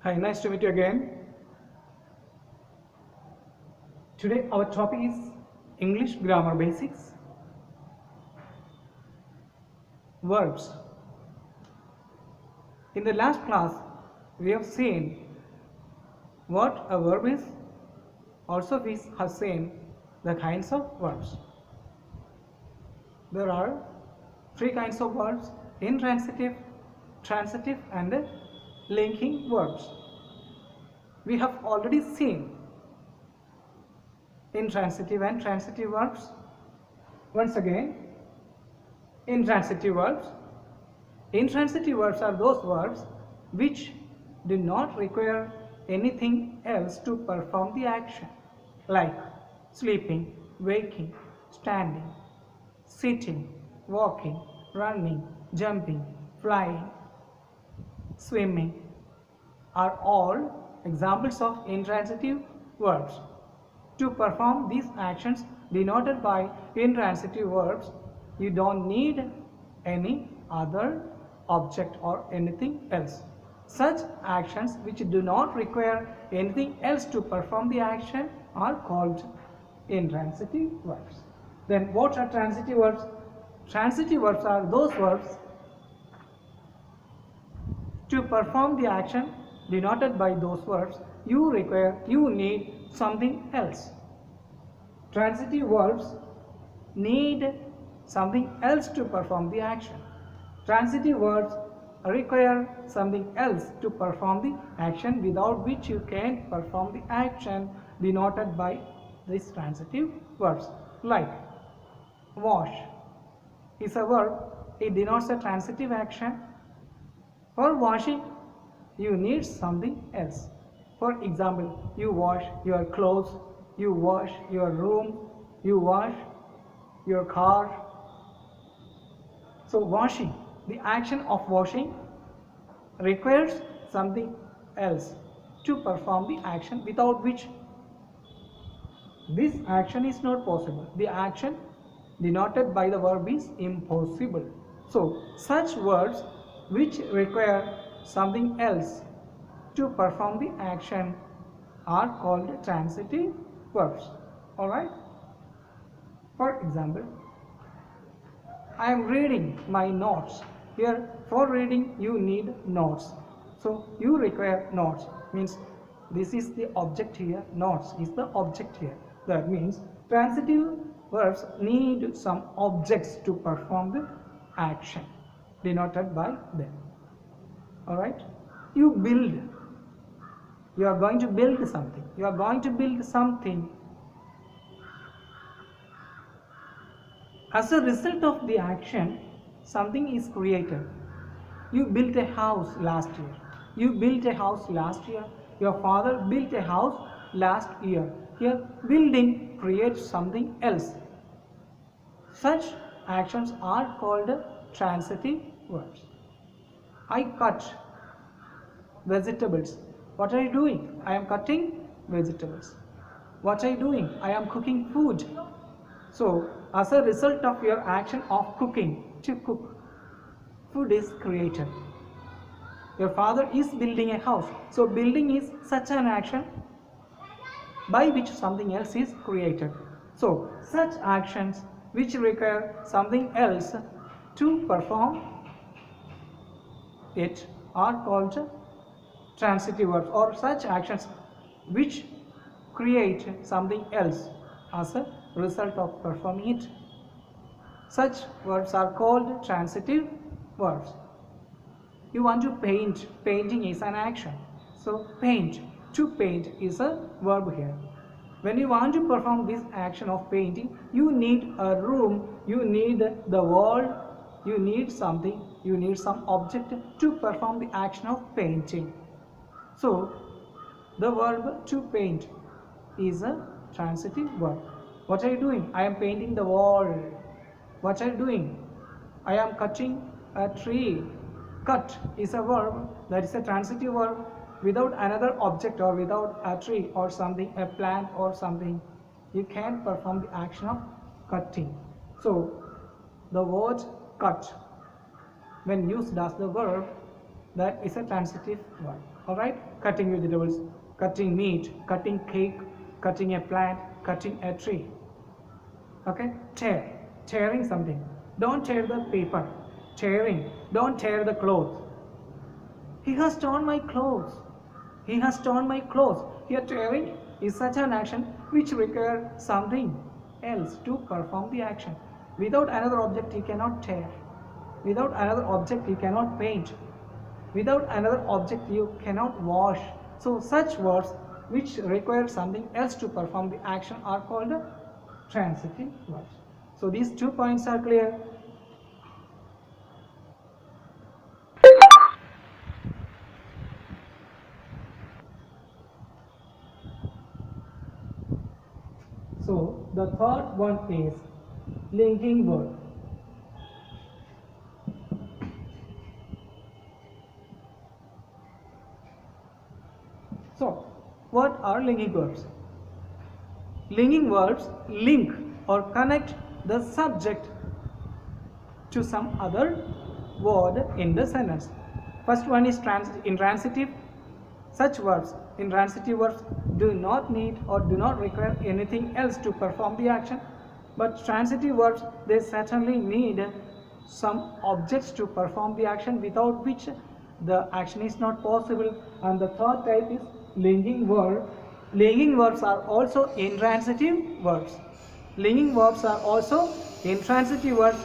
Hi, nice to meet you again. Today our topic is English grammar basics. Verbs. In the last class, we have seen what a verb is. Also, we have seen the kinds of verbs. There are three kinds of verbs: intransitive, transitive, and linking verbs. We have already seen intransitive and transitive verbs. Once again, intransitive verbs. Intransitive verbs are those verbs which do not require anything else to perform the action, like sleeping, waking, standing, sitting, walking, running, jumping, flying, swimming are all examples of intransitive verbs. To perform these actions denoted by intransitive verbs, you don't need any other object or anything else. Such actions which do not require anything else to perform the action are called intransitive verbs. Then what are transitive verbs? Transitive verbs are those verbs to perform the action denoted by those verbs you need something else. Transitive verbs need something else to perform the action. Transitive verbs require something else to perform the action without which you can't perform the action denoted by these transitive verbs. Like wash is a verb, it denotes a transitive action. For washing, you need something else. For example, you wash your clothes, you wash your room, you wash your car. So washing, the action of washing requires something else to perform the action without which this action is not possible. The action denoted by the verb is impossible. So such words which require something else to perform the action are called transitive verbs. Alright? For example, I am reading my notes. Here, for reading you need notes. So you require notes. Means this is the object here. Notes is the object here. That means transitive verbs need some objects to perform the action denoted by them. Alright? You build. You are going to build something. You are going to build something. As a result of the action, something is created. You built a house last year. You built a house last year. Your father built a house last year. Here, building creates something else. Such actions are called transitive verbs. I cut vegetables. What are you doing? I am cutting vegetables. What are you doing? I am cooking food. So, as a result of your action of cooking, to cook, food is created. Your father is building a house. So, building is such an action by which something else is created. So, such actions which require something else to perform it are called transitive verbs, or such actions which create something else as a result of performing it. Such verbs are called transitive verbs. You want to paint. Painting is an action. So paint. To paint is a verb here. When you want to perform this action of painting, you need a room, you need the wall, you need something, you need some object to perform the action of painting. So the verb to paint is a transitive verb. What are you doing? I am painting the wall. What are you doing? I am cutting a tree. Cut is a verb, that is a transitive verb. Without another object or without a tree or something, a plant or something, you can't perform the action of cutting. So the word cut, when used as the verb, that is a transitive verb. All right, cutting vegetables, cutting meat, cutting cake, cutting a plant, cutting a tree. Okay, tearing something. Don't tear the paper. Tearing. Don't tear the clothes. He has torn my clothes. He has torn my clothes. Here, tearing is such an action which requires something else to perform the action. Without another object, he cannot tear. Without another object, he cannot paint. Without another object, you cannot wash. So, such words which require something else to perform the action are called transitive verbs. So, these 2 points are clear. So, the third one is linking verb. So, what are linking verbs? Linking verbs link or connect the subject to some other word in the sentence. First one is intransitive. Such verbs, intransitive verbs, do not need or do not require anything else to perform the action. But transitive verbs, they certainly need some objects to perform the action, without which the action is not possible. And the third type is linking verb. Linking verbs are also intransitive verbs. Linking verbs are also intransitive verbs.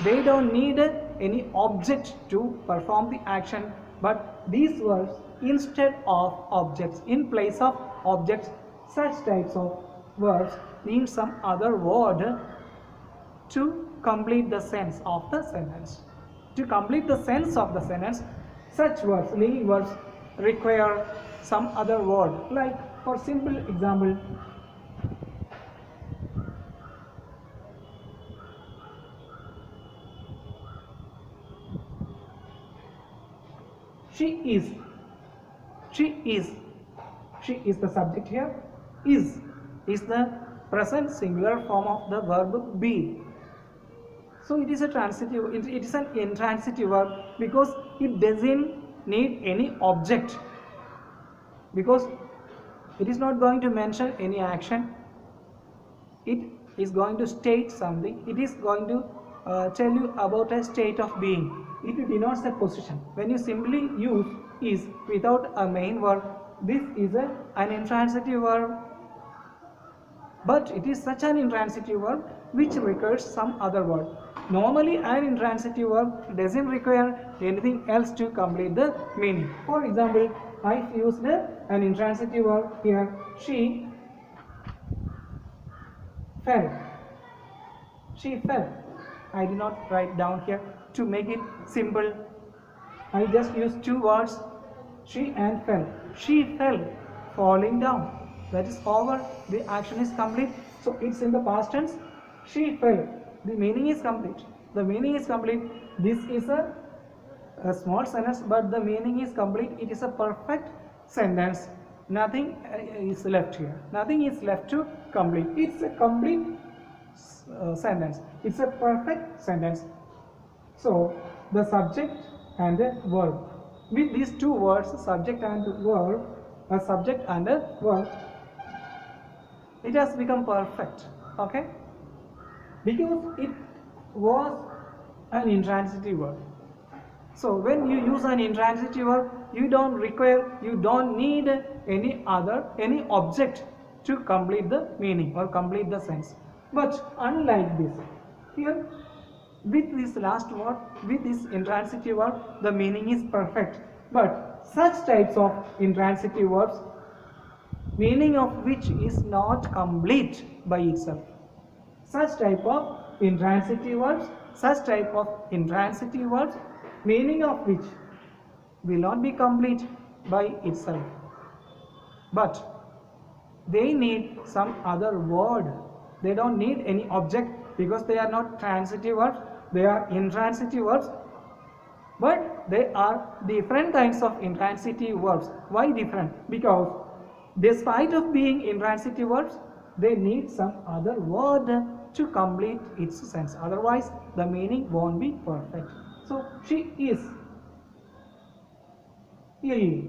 They don't need any object to perform the action, but these verbs instead of objects, in place of objects, such types of verbs need some other word to complete the sense of the sentence. To complete the sense of the sentence, such verbs, linking verbs, require some other word. Like, for simple example, she is. She is. She is the subject here. Is the present singular form of the verb be. So it is a transitive, it is an intransitive verb because it doesn't need any object, because it is not going to mention any action. It is going to state something. It is going to tell you about a state of being. It denotes a position. When you simply use is without a main verb, this is an intransitive verb. But it is such an intransitive verb which requires some other word. Normally, an intransitive verb doesn't require anything else to complete the meaning. For example, I've used an intransitive verb here. She fell. She fell. I did not write down here to make it simple. I just used two words, she and fell. She fell, falling down. That is over. The action is complete. So it's in the past tense. She fell. The meaning is complete. The meaning is complete. This is a small sentence, but the meaning is complete. It is a perfect sentence. Nothing is left here. Nothing is left to complete. It's a complete sentence. It's a perfect sentence. So the subject and the verb. With these two words, subject and verb, a subject and a verb, it has become perfect. Okay? Because it was an intransitive verb. So when you use an intransitive verb, you don't need any object to complete the meaning or complete the sense. But unlike this, here with this last word, with this intransitive verb, the meaning is perfect. But such types of intransitive verbs, meaning of which is not complete by itself. Such type of intransitive verbs, meaning of which will not be complete by itself, but they need some other word. They don't need any object because they are not transitive verbs, they are intransitive verbs, but they are different kinds of intransitive verbs. Why different? Because despite of being intransitive verbs, they need some other word to complete its sense. Otherwise, the meaning won't be perfect. So, she is ill.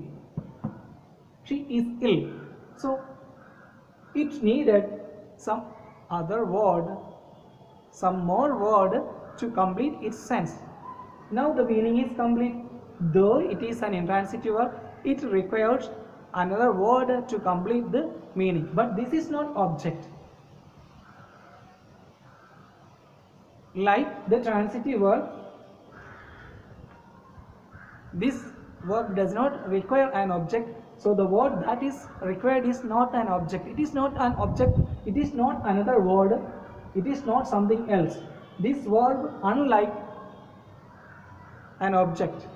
She is ill. So it needed some other word, some more word to complete its sense. Now the meaning is complete. Though it is an intransitive verb, it requires another word to complete the meaning. But this is not object. Like the transitive verb, this verb does not require an object. So the word that is required is not an object. It is not an object. It is not another word. It is not something else. This verb, unlike an object,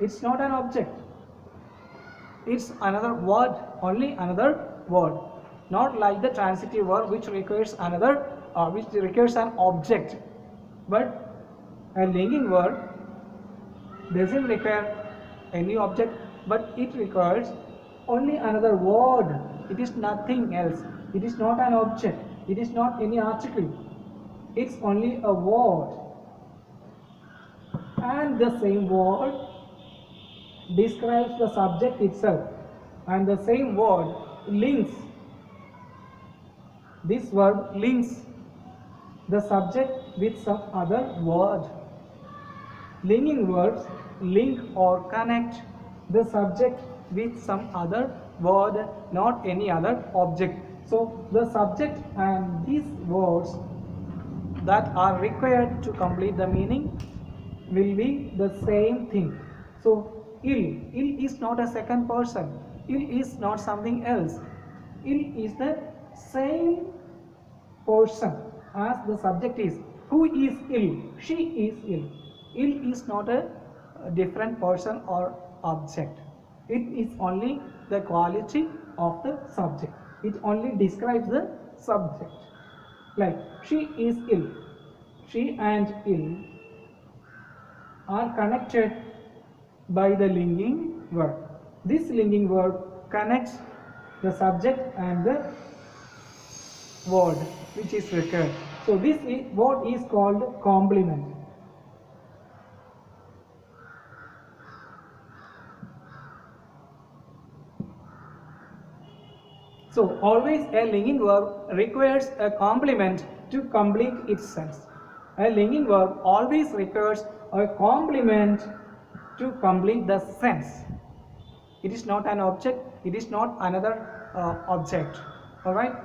it's not an object. It's another word, only another word. Not like the transitive verb which requires another, which requires an object. But a linking verb doesn't require any object, but it requires only another word. It is nothing else. It is not an object. It is not any article. It's only a word. And the same word describes the subject itself. And the same word links. This verb links the subject with some other word. Linking verbs link or connect the subject with some other word, not any other object. So the subject and these words that are required to complete the meaning will be the same thing. So ill is not a second person. Ill is not something else. Ill is the same person as the subject is. Who is ill? She is ill. Ill is not a different person or object. It is only the quality of the subject. It only describes the subject. Like she is ill. She and ill are connected by the linking verb. This linking verb connects the subject and the word which is required. So this is what is called complement. So always a linking verb requires a complement to complete its sense. A linking verb always requires a complement to complete the sense. It is not an object. It is not another object. Alright?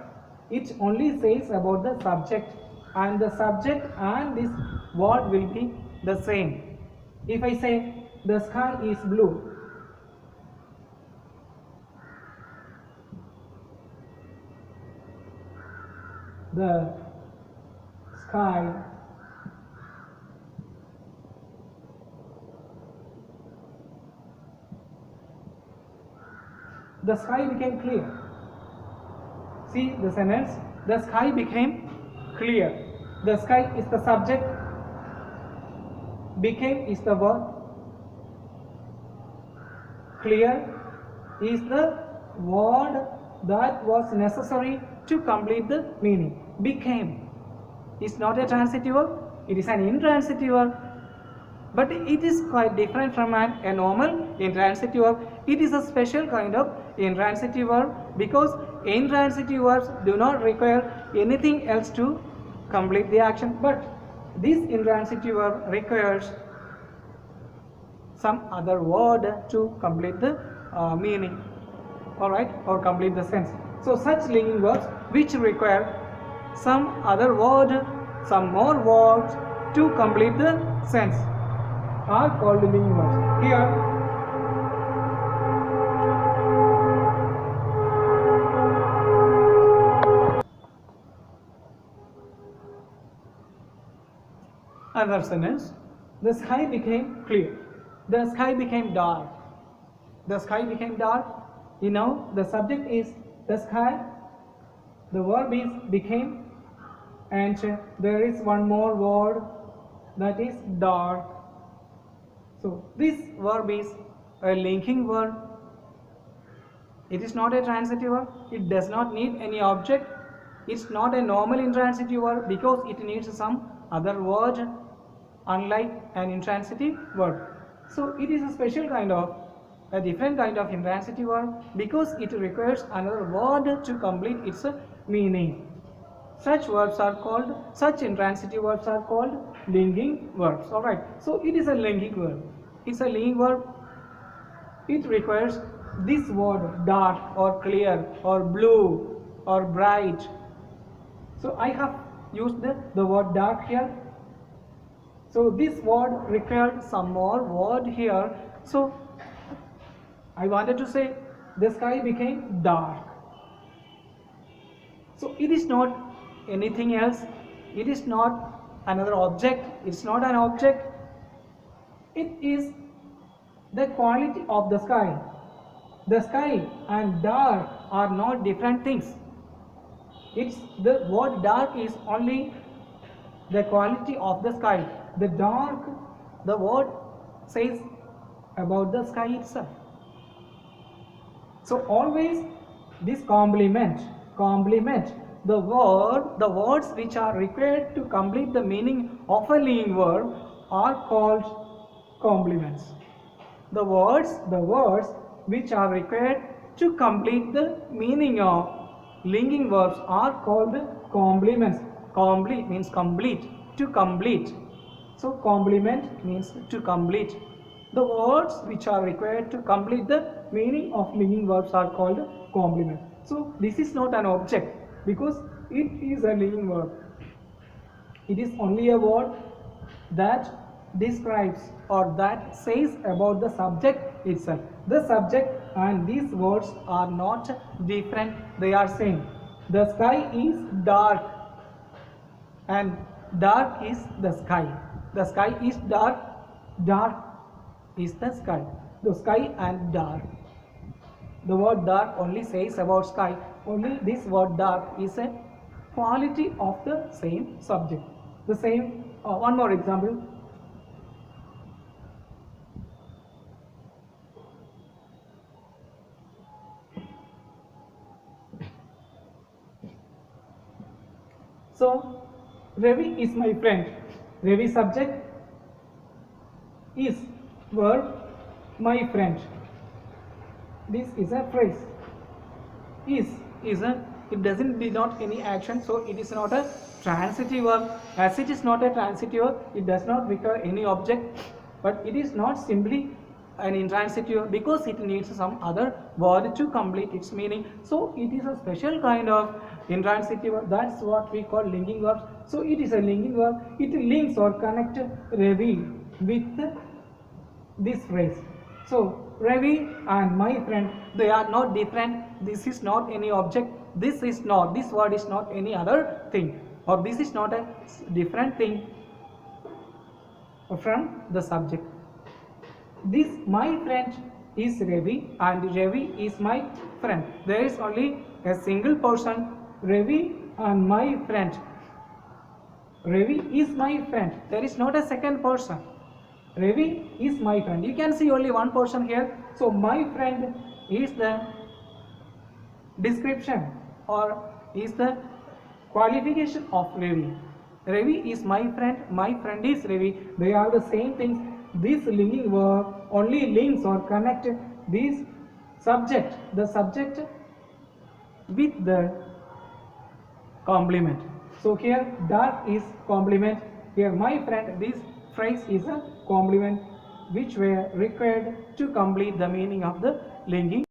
It only says about the subject, and the subject and this word will be the same. If I say the sky is blue, the sky became clear. See the sentence, the sky became clear. The sky is the subject, became is the verb, clear is the word that was necessary to complete the meaning. Became is not a transitive verb, it is an intransitive verb, but it is quite different from a normal intransitive verb. It is a special kind of intransitive verb because intransitive verbs do not require anything else to complete the action, but this intransitive verb requires some other word to complete the meaning, alright, or complete the sense. So such linking verbs which require some other word, some more words to complete the sense are called linking verbs. Here another sentence, the sky became clear. The sky became dark. The sky became dark. You know, the subject is the sky, the verb is became, and there is one more word that is dark. So this verb is a linking verb. It is not a transitive verb. It does not need any object. It's not a normal intransitive verb because it needs some other word, unlike an intransitive verb. So it is a special kind of a different kind of intransitive verb because it requires another word to complete its meaning. Such intransitive verbs are called linking verbs. Alright, so it is a linking verb. It's a linking verb. It requires this word dark or clear or blue or bright. So I have used the word dark here. So this word required some more word here. So I wanted to say the sky became dark. So it is not anything else. It is not another object. It's not an object. It is the quality of the sky. The sky and dark are not different things. It's the word dark is only the quality of the sky. The dark, the word says about the sky itself. So always this complement, the words which are required to complete the meaning of a linking verb are called complements. The words which are required to complete the meaning of linking verbs are called complements. Complete means complete, to complete. So complement means to complete. The words which are required to complete the meaning of linking verbs are called complement. So this is not an object because it is a linking verb. It is only a word that describes or that says about the subject itself. The subject and these words are not different, they are same. The sky is dark and dark is the sky. The sky is dark, dark is the sky. The sky and dark. The word dark only says about sky. Only this word dark is a quality of the same subject. The same, one more example. So, Ravi is my friend. Ravi subject is verb my friend. This is a phrase. Is a, it doesn't denote any action, so it is not a transitive verb. As it is not a transitive verb, it does not require any object, but it is not simply an intransitive verb because it needs some other word to complete its meaning. So it is a special kind of intransitive verb. That's what we call linking verbs. So it is a linking verb. It links or connects Ravi with this phrase. So Ravi and my friend, they are not different. This is not any object. This word is not any other thing, or this is not a different thing from the subject. This my friend is Ravi and Ravi is my friend. There is only a single person, Ravi and my friend. Ravi is my friend. There is not a second person. Ravi is my friend. You can see only one person here. So my friend is the description or is the qualification of Ravi. Ravi is my friend is Ravi. They are the same things. This linking verb only links or connect this subject, the subject with the complement. So here dark is complement. Here my friend, this phrase is a complement which were required to complete the meaning of the linking